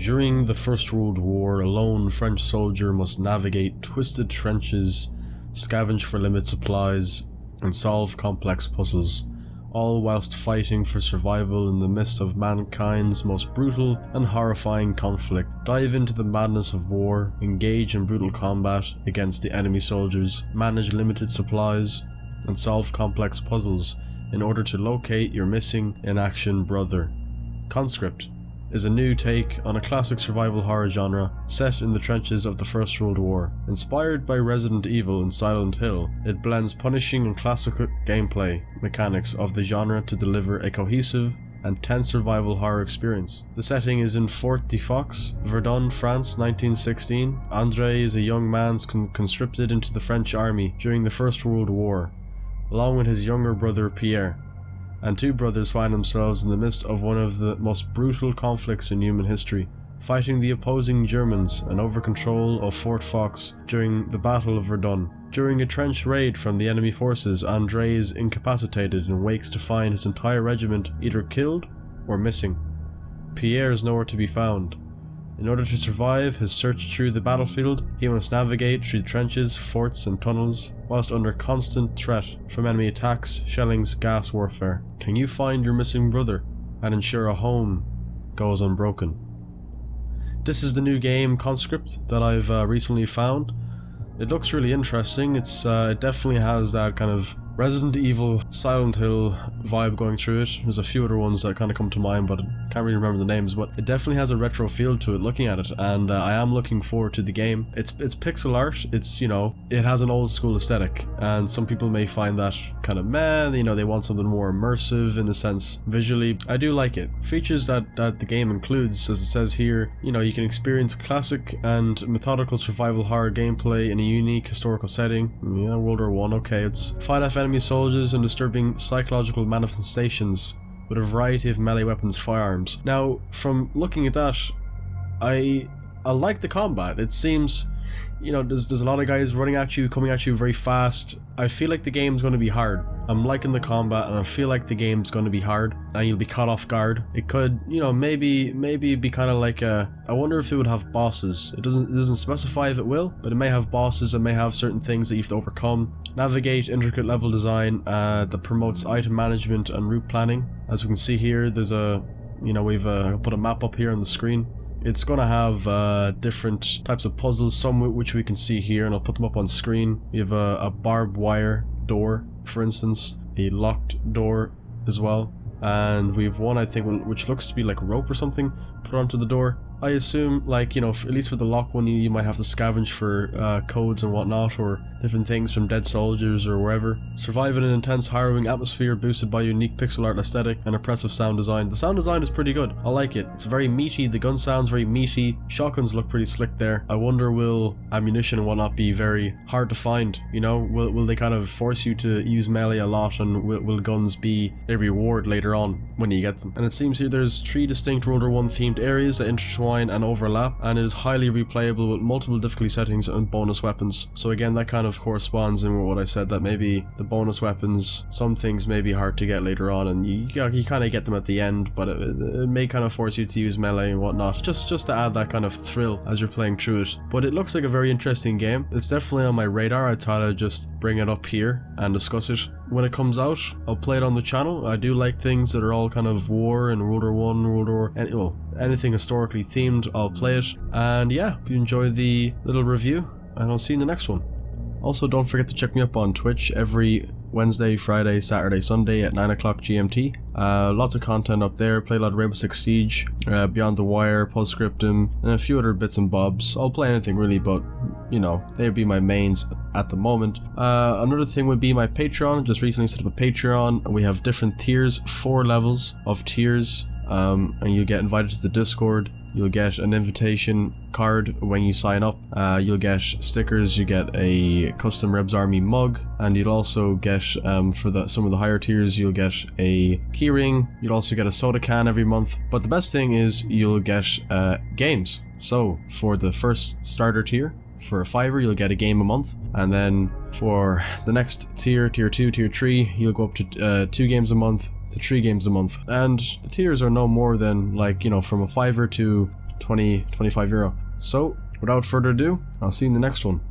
During the First World War, a lone French soldier must navigate twisted trenches, scavenge for limited supplies, and solve complex puzzles, all whilst fighting for survival in the midst of mankind's most brutal and horrifying conflict. Dive into the madness of war, engage in brutal combat against the enemy soldiers, manage limited supplies, and solve complex puzzles in order to locate your missing in action brother. Conscript is a new take on a classic survival horror genre set in the trenches of the First World War. Inspired by Resident Evil and Silent Hill, it blends punishing and classic gameplay mechanics of the genre to deliver a cohesive and tense survival horror experience. The setting is in Fort de Fox, Verdun, France, 1916. André is a young man conscripted into the French army during the First World War, along with his younger brother Pierre, and two brothers find themselves in the midst of one of the most brutal conflicts in human history, fighting the opposing Germans and over control of Fort Fox during the Battle of Verdun. During a trench raid from the enemy forces, André is incapacitated and wakes to find his entire regiment either killed or missing. Pierre is nowhere to be found. In order to survive his search through the battlefield, he must navigate through trenches, forts and tunnels, whilst under constant threat from enemy attacks, shellings, gas warfare. Can you find your missing brother and ensure a home goes unbroken? This is the new game Conscript that I've recently found. It looks really interesting. It definitely has that kind of Resident Evil, Silent Hill vibe going through it. There's a few other ones that kind of come to mind, but I can't really remember the names, but it definitely has a retro feel to it looking at it, and I am looking forward to the game. It's pixel art, it's, you know, it has an old school aesthetic, and some people may find that kind of meh, you know, they want something more immersive in the sense visually. I do like it. Features that the game includes, as it says here, you know, you can experience classic and methodical survival horror gameplay in a unique historical setting. Yeah, World War One, okay, it's fight off enemy soldiers and disturbing psychological manifestations with a variety of melee weapons firearms. Now, from looking at that, I like the combat. It seems, you know, there's a lot of guys running at you, coming at you very fast. I feel like the game's going to be hard. I'm liking the combat, and I feel like the game's going to be hard, and you'll be caught off guard. It could, you know, maybe be kind of like a. I wonder if it would have bosses. It doesn't specify if it will, but it may have bosses. It may have certain things that you have to overcome. Navigate intricate level design that promotes item management and route planning. As we can see here, there's a, you know, we've put a map up here on the screen. It's going to have different types of puzzles, some which we can see here, and I'll put them up on screen. We have a barbed wire door, for instance, a locked door as well, and we have one, I think, which looks to be like rope or something put onto the door. I assume, like, you know, at least for the lock one, you might have to scavenge for codes and whatnot, or different things from dead soldiers or wherever. Survive in an intense, harrowing atmosphere boosted by unique pixel art aesthetic and impressive sound design. The sound design is pretty good. I like it. It's very meaty. The gun sounds very meaty. Shotguns look pretty slick there. I wonder, will ammunition and whatnot be very hard to find? You know, will they kind of force you to use melee a lot, and will guns be a reward later on when you get them? And it seems here there's 3 distinct World War I themed areas that intertwine and overlap, and it is highly replayable with multiple difficulty settings and bonus weapons. So again, that kind of corresponds in what I said, that maybe the bonus weapons, some things may be hard to get later on, and you kind of get them at the end, but it may kind of force you to use melee and whatnot, just to add that kind of thrill as you're playing through it. But it looks like a very interesting game. It's definitely on my radar. I thought I'd just bring it up here and discuss it. When it comes out, I'll play it on the channel. I do like things that are all kind of war and World War One, well, anything historically themed, I'll play it. And yeah, if you enjoy the little review, and I'll see you in the next one. Also, don't forget to check me up on Twitch every Wednesday, Friday, Saturday, Sunday at 9 o'clock GMT. Lots of content up there. Play a lot of Rainbow Six Siege, Beyond the Wire, Postscriptum, and a few other bits and bobs. I'll play anything really, but you know, they'd be my mains at the moment. Another thing would be my Patreon. Just recently set up a Patreon, and we have different tiers, 4 levels of tiers, and you get invited to the Discord. You'll get an invitation card when you sign up. You'll get stickers, you get a custom Rebs Army mug, and you'll also get, for some of the higher tiers, you'll get a keyring. You'll also get a soda can every month. But the best thing is you'll get games. So for the first starter tier, for a $5, you'll get a game a month, and then for the next tier, tier 2, tier 3, you'll go up to 2 games a month to 3 games a month. And the tiers are no more than, like, you know, from a $5 to €25. So, without further ado, I'll see you in the next one.